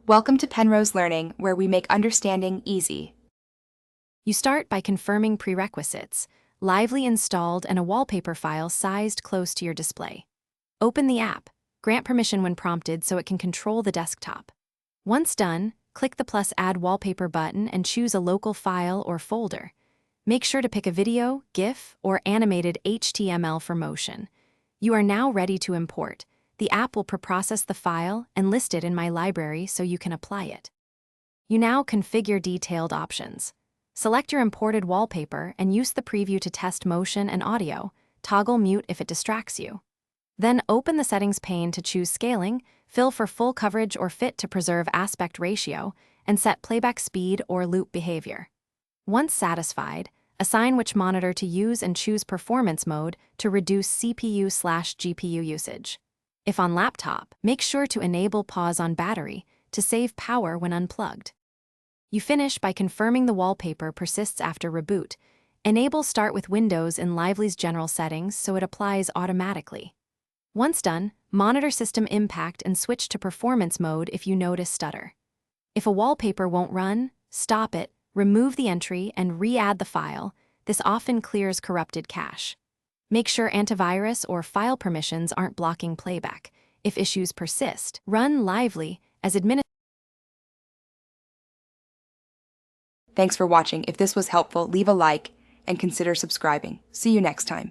Welcome to Penrose Learning, where we make understanding easy. You start by confirming prerequisites, Lively installed and a wallpaper file sized close to your display. Open the app, grant permission when prompted so it can control the desktop. Once done, click the plus Add Wallpaper button and choose a local file or folder. Make sure to pick a video, GIF, or animated HTML for motion. You are now ready to import. The app will preprocess the file and list it in My Library so you can apply it. You now configure detailed options. Select your imported wallpaper and use the preview to test motion and audio. Toggle mute if it distracts you. Then open the settings pane to choose scaling, fill for full coverage or fit to preserve aspect ratio, and set playback speed or loop behavior. Once satisfied, assign which monitor to use and choose performance mode to reduce CPU/GPU usage. If on laptop, make sure to enable pause on battery to save power when unplugged. You finish by confirming the wallpaper persists after reboot. Enable Start with Windows in Lively's general settings so it applies automatically. Once done, monitor system impact and switch to performance mode if you notice stutter. If a wallpaper won't run, stop it, remove the entry, and re-add the file. This often clears corrupted cache. Make sure antivirus or file permissions aren't blocking playback. If issues persist, run Lively as administrator. Thanks for watching. If this was helpful, leave a like and consider subscribing. See you next time.